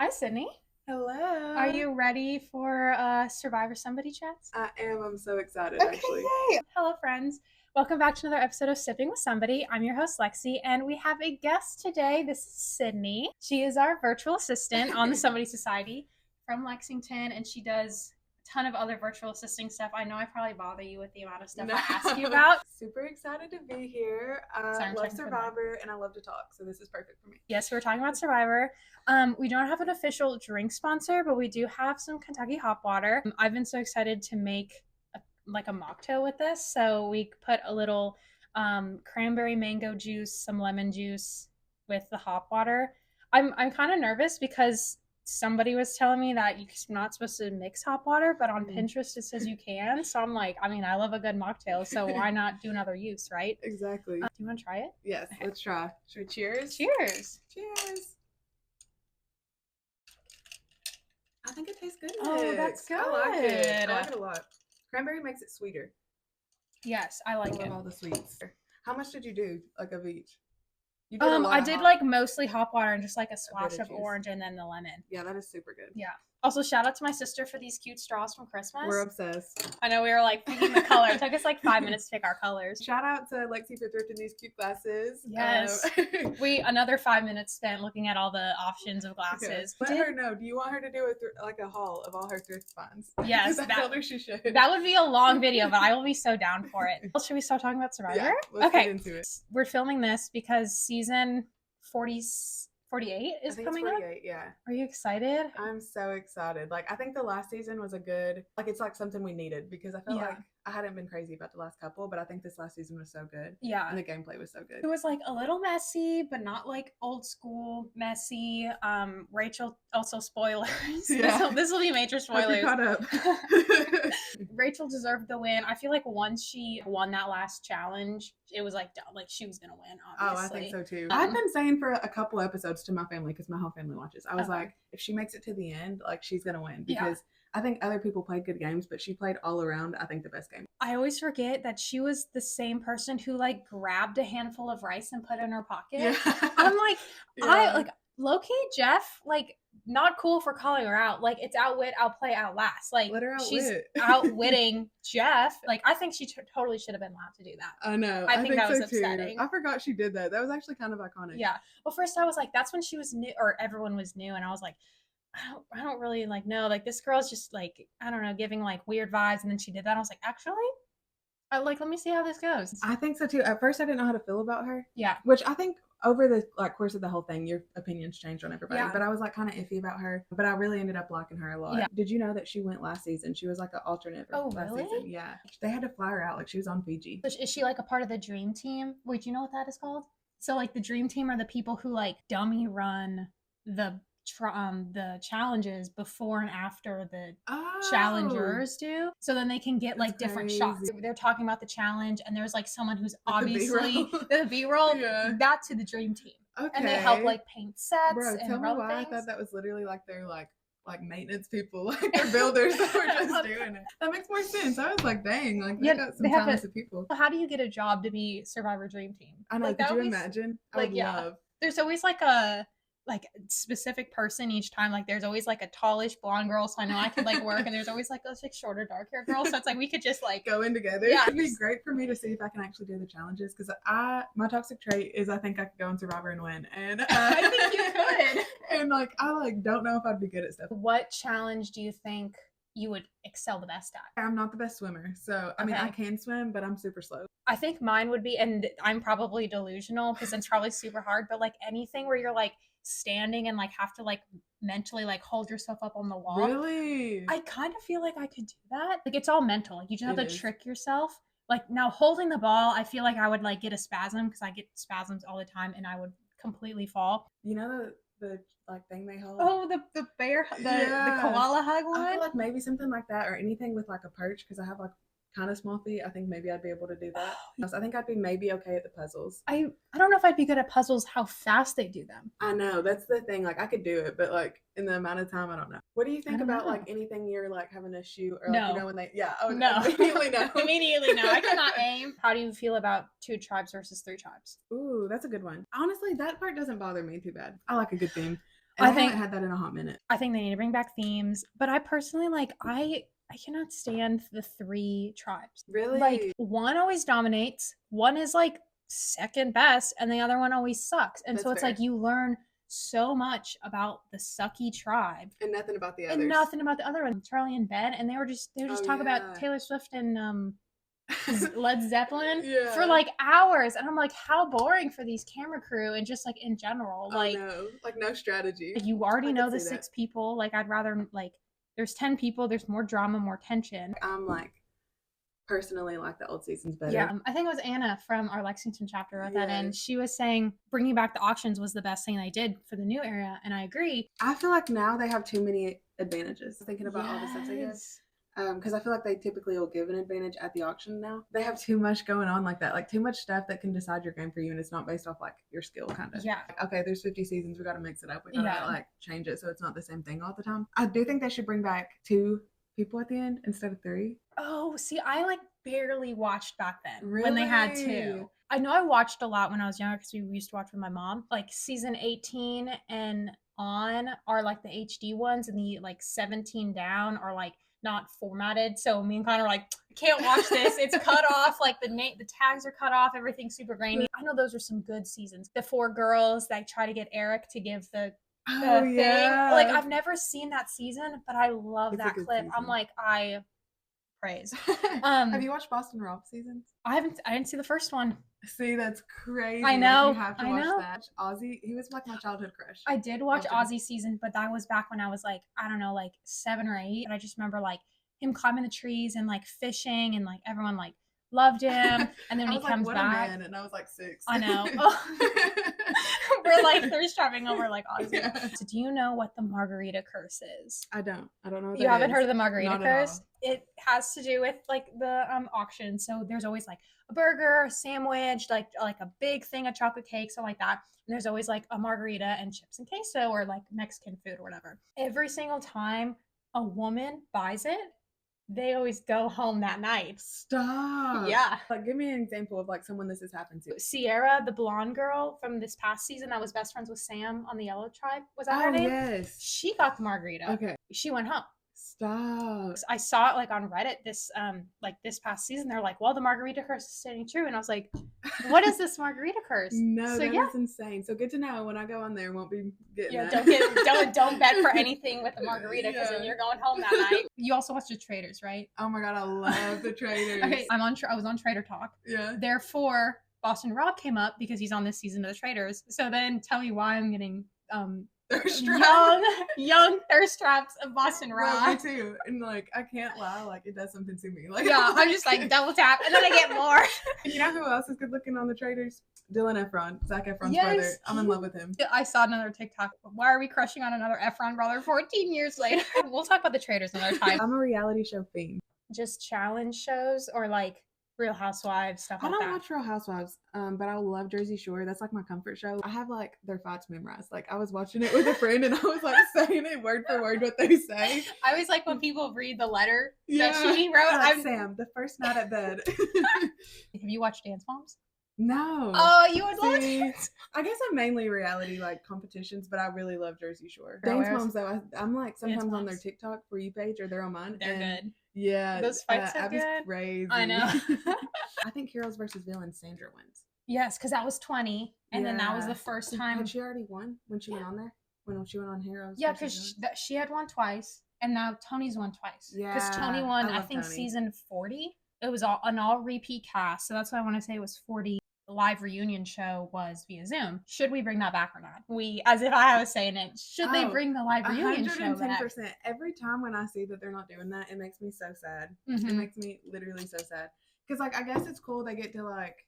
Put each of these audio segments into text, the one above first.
Hi, Sydney. Hello. Are you ready for Survivor Somebody chats? I am. I'm so excited, Okay, actually. yay! Hello, friends. Welcome back to another episode of Sipping with Somebody. I'm your host, Lexie, and we have a guest today. This is Sydney. She is our virtual assistant on the Somebody Society from Lexington, and she does a ton of other virtual assisting stuff. I know I probably bother you with the amount of stuff I ask you about. Super excited to be here. Sorry, I love Survivor, and I love to talk, so this is perfect for me. Yes, we're talking about Survivor. We don't have an official drink sponsor, but we do have some Kentucky hop water. I've been so excited to make a mocktail with this. So we put a little cranberry mango juice, some lemon juice with the hop water. I'm kind of nervous because somebody was telling me that you're not supposed to mix hop water, but on Pinterest it says you can. So I'm like, I love a good mocktail, so why not do another use, right? Exactly. Do you want to try it? Yes, okay. Let's try. Should we cheers? Cheers. Cheers. I think it tastes good. Oh, that's good. I like it. I like it a lot. Cranberry makes it sweeter. Yes, I like it. I love all the sweets. How much did you do, like, of each? You did I did like mostly hop water and just like a splash of orange and then the lemon. Yeah, that is super good. Yeah. Also, shout out to my sister for these cute straws from Christmas. We're obsessed. I know we were like picking the color. It took us like 5 minutes to pick our colors. Shout out to Lexie for thrifting these cute glasses. Yes. Another 5 minutes spent looking at all the options of glasses. Okay. Let her know. Do you want her to do a haul of all her thrift finds? Yes. I told her she should. That would be a long video, but I will be so down for it. Well, should we start talking about Survivor? Yeah, let's get into it. We're filming this because season 48 is coming 48, up. Yeah. Are you excited? I'm so excited. Like, I think the last season was a good, like, it's like something we needed because I felt like I hadn't been crazy about the last couple, but I think this last season was so good. Yeah. And the gameplay was so good. It was like a little messy, but not like old school messy. Rachel, also spoilers. Yeah. This will be major spoilers. Caught up. Rachel deserved the win. I feel like once she won that last challenge, it was like she was gonna win, obviously. Oh, I think so too. I've been saying for a couple episodes to my family, because my whole family watches, I was like, if she makes it to the end, like, she's gonna win, because I think other people played good games, but she played all around, I think, the best game. I always forget that she was the same person who like grabbed a handful of rice and put it in her pocket. Yeah. I'm like, low-key Jeff, like, not cool for calling her out. Like, it's outwit, outplay, outlast. Like, let her outwit. She's outwitting Jeff. Like, I think she totally should have been allowed to do that. I know. I think that was so upsetting. Too. I forgot she did that. That was actually kind of iconic. Yeah. Well, first I was like, that's when she was new, or everyone was new, and I was like, I don't really like know. Like, this girl's just like, I don't know, giving like weird vibes, and then she did that. I was like, actually, let me see how this goes. I think so too. At first, I didn't know how to feel about her. Yeah. Which I think over the course of the whole thing, your opinions changed on everybody. Yeah. But I was like kind of iffy about her. But I really ended up liking her a lot. Yeah. Did you know that she went last season? She was like an alternate last really? season. Yeah. They had to fly her out. Like, she was on Fiji. So is she like a part of the dream team? Wait, do you know what that is called? So like the dream team are the people who like dummy run the challenges before and after the challengers do, so then they can get like different shots. They're talking about the challenge, and there's like someone who's obviously the B-roll. That's to the dream team. Okay. And they help like paint sets. Bro, and tell me why things. I thought that was literally like their like maintenance people, like they're builders that were just doing it. That makes more sense. I was like, dang, like they got some talented people. How do you get a job to be Survivor Dream Team? I know. Like, could you imagine? I would love. There's always like a specific person each time. Like, there's always like a tallish blonde girl, so I know I could like work, and there's always like those like shorter dark hair girls, so it's like we could just like go in together. Yeah, it'd be great for me to see if I can actually do the challenges, because my toxic trait is I think I could go in Survivor and win, and I think you could. And like I like don't know if I'd be good at stuff. What challenge do you think you would excel the best at? I'm not the best swimmer, so I mean, I can swim, but I'm super slow. I think mine would be, and I'm probably delusional because it's probably super hard, but like anything where you're like standing and like have to like mentally like hold yourself up on the wall. Really? I kind of feel like I could do that. Like, it's all mental. Like, you just have to trick yourself. Like, now holding the ball, I feel like I would like get a spasm, because I get spasms all the time, and I would completely fall. You know the like thing they hold? Oh, the bear, the koala hug one? I feel like maybe something like that, or anything with like a perch, because I have like kind of small feet. I think maybe I'd be able to do that. I think I'd be maybe okay at the puzzles. I don't know if I'd be good at puzzles, how fast they do them. I know, that's the thing. Like, I could do it, but like in the amount of time, I don't know. What do you think about like anything you're like having to shoot, or like, you know, when they no. Immediately no. Immediately no. I cannot aim. How do you feel about 2 tribes versus 3 tribes? Ooh, that's a good one. Honestly, that part doesn't bother me too bad. I like a good theme. And I I think haven't had that in a hot minute. I think they need to bring back themes, but I personally like I cannot stand the 3 tribes. Really? Like one always dominates, one is like second best, and the other one always sucks. And That's so it's fair. like you learn so much about the sucky tribe And nothing about the others. and nothing about the other one. Charlie and Ben, and they would just talk about Taylor Swift and Led Zeppelin for like hours, and I'm like, how boring for these camera crew and just like in general. Like, no. Like no strategy. Like, you already I know could the see 6 people. Like, I'd rather like there's 10 people, there's more drama, more tension. I'm like personally like the old seasons better. Yeah, I think it was Anna from our Lexington chapter wrote that in. She was saying bringing back the auctions was the best thing they did for the new era, and I agree. I feel like now they have too many advantages. Thinking about all the stuff they get. Because I feel like they typically will give an advantage at the auction now. They have too much going on like that. Like too much stuff that can decide your game for you, and it's not based off like your skill kind of. Yeah. Like, okay, there's 50 seasons. We got to mix it up. We got to like change it so it's not the same thing all the time. I do think they should bring back 2 people at the end instead of 3. Oh, see, I like barely watched back then Really? when they had 2. I know I watched a lot when I was younger because we used to watch with my mom. Like season 18 and on are like the HD ones, and the like 17 down are like not formatted. So me and Connor are like, can't watch this. It's cut off. Like the tags are cut off. Everything's super grainy. I know those are some good seasons. The 4 girls that try to get Eric to give the thing. Like I've never seen that season, but I love that clip. Season. I'm like, I praise. Have you watched Boston Rob seasons? I didn't see the first one. See, that's crazy. I know. You have to watch that. Ozzy, he was like my childhood crush. I did watch Ozzy season, but that was back when I was like, I don't know, like 7 or 8. And I just remember like him climbing the trees and like fishing, and like everyone like loved him. And then when he comes back, and I was like 6. I know. We're like thirst trapping over like Ozzy. Yeah. So do you know what the margarita curse is? I don't know what you haven't heard of the margarita curse? It has to do with like the auction. So there's always like a burger, a sandwich, like a big thing of chocolate cake, something like that. And there's always like a margarita and chips and queso, or like Mexican food or whatever. Every single time a woman buys it, they always go home that night. Stop. Yeah. Like, give me an example of like someone this has happened to. Sierra, the blonde girl from this past season that was best friends with Sam on the Yellow Tribe. Was that her name? Yes. She got the margarita. Okay. She went home. Stop. I saw it like on Reddit this past season. They're like, well, the margarita curse is staying true. And I was like, what is this margarita curse? No, so, that is insane. So good to know. When I go on there, won't be getting that. Don't bet for anything with the margarita, because then you're going home that night. You also watched The Traders, right? Oh my god, I love The Traders. Okay, I was on Trader Talk. Yeah. Therefore, Boston Rob came up because he's on this season of The Traders. So then tell me why I'm getting young thirst traps of Boston Rob. Me too. And like, I can't lie, like it does something to me. Like, yeah, I'm just like double tap, and then I get more. You know who else is good looking on The Traders? Dylan Efron, Zac Efron's brother. I'm in love with him. I saw another TikTok. Why are we crushing on another Efron brother 14 years later? We'll talk about The Traders another time. I'm a reality show fiend. Just challenge shows or like Real Housewives, stuff like that. I don't watch Real Housewives, but I love Jersey Shore. That's like my comfort show. I have like their fights memorized. Like I was watching it with a friend and I was like saying it word for word what they say. I always like when people read the letter that she wrote. Like, Sam, the first night at bed. Have you watched Dance Moms? No. Oh, you would love it. I guess I'm mainly reality like competitions, but I really love Jersey Shore. Dance Moms though, I'm like sometimes on their TikTok For You page or they're on mine. They're good. Yeah, those fights are Abby's good. Crazy. I know. I think Heroes versus Villains, Sandra wins. Yes, because that was 20, and then that was the first time. Had she already won when she went on there? When she went on Heroes? Yeah, because she had won twice, and now Tony's won twice. Yeah, because Tony won, I think, season 40. It was an all repeat cast, so that's why I want to say it was 40. The live reunion show was via Zoom. Should we bring that back or not? As if I was saying it. Should they bring the live reunion show back? 110%. Every time when I see that they're not doing that, it makes me so sad. Mm-hmm. It makes me literally so sad. Because, like, I guess it's cool they get to, like,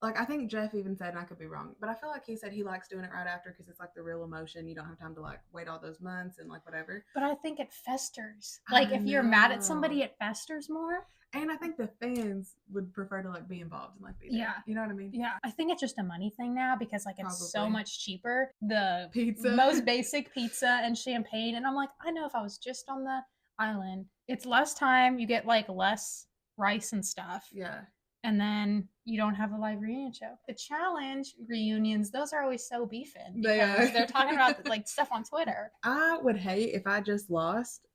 I think Jeff even said, and I could be wrong, but I feel like he said he likes doing it right after because it's, like, the real emotion. You don't have time to, like, wait all those months and, like, whatever. But I think it festers. Like, if you're mad at somebody, it festers more. And I think the fans would prefer to like be involved and like be there. Yeah. You know what I mean? Yeah. I think it's just a money thing now because like it's so much cheaper. The pizza. Most basic pizza and champagne. And I'm like, I know if I was just on the island, it's less time. You get like less rice and stuff. Yeah. and then you don't have a live reunion show. The challenge reunions, those are always so beefing because they're talking about like stuff on Twitter. I would hate if I just lost.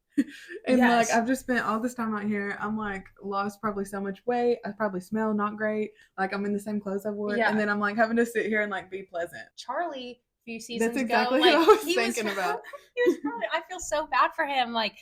And yes. Like I've just spent all this time out here. I'm like lost probably so much weight. I probably smell not great. Like I'm in the same clothes I wore. Yeah. And then I'm like having to sit here and like be pleasant. Charlie, a few seasons That's exactly ago, like, what I was thinking about. He was probably, I feel so bad for him. Like,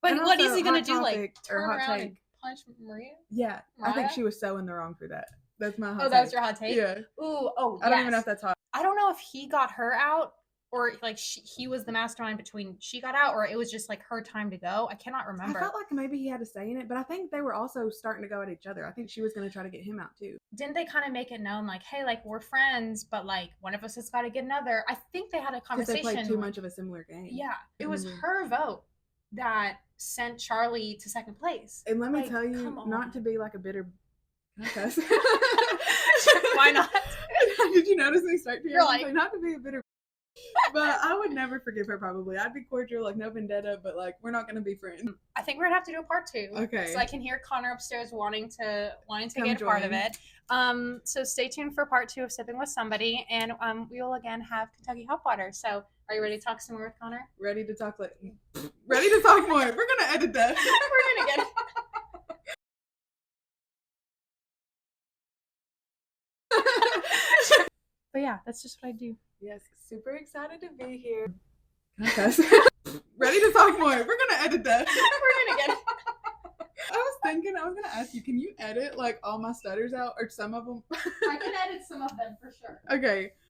but what is he gonna do? Like turn around and punch Maria? Yeah, Mariah? I think she was so in the wrong for that. That's my hot take. Oh, that was your hot take? Yeah. Ooh, oh, I don't even know if that's hot. I don't know if he got her out or like he was the mastermind between she got out or it was just like her time to go. I cannot remember. I felt like maybe he had a say in it, but I think they were also starting to go at each other. I think she was going to try to get him out too. Didn't they kind of make it known like, hey, like we're friends, but like one of us has got to get another? I think they had a conversation. Because they played too much of a similar game. Yeah. It was her vote that sent Charlie to second place. And let me tell you, not to be like a bitter... Why not? Did you notice me start to You're like, not to be a bitter, but I would never forgive her probably. I'd be cordial, like no vendetta, but like we're not gonna be friends. I think we're gonna have to do a part 2. Okay. So I can hear Connor upstairs wanting to get a part of it. So stay tuned for part 2 of Sipping with Somebody, and we will again have Kentucky hop water. So are you ready to talk some more with Connor? Ready to talk more. We're gonna edit that. We're gonna get it. But yeah, that's just what I do. Yes, super excited to be here. Ready to talk more. We're gonna edit that. We're gonna get it. I was gonna ask you, can you edit like all my stutters out or some of them? I can edit some of them for sure. Okay,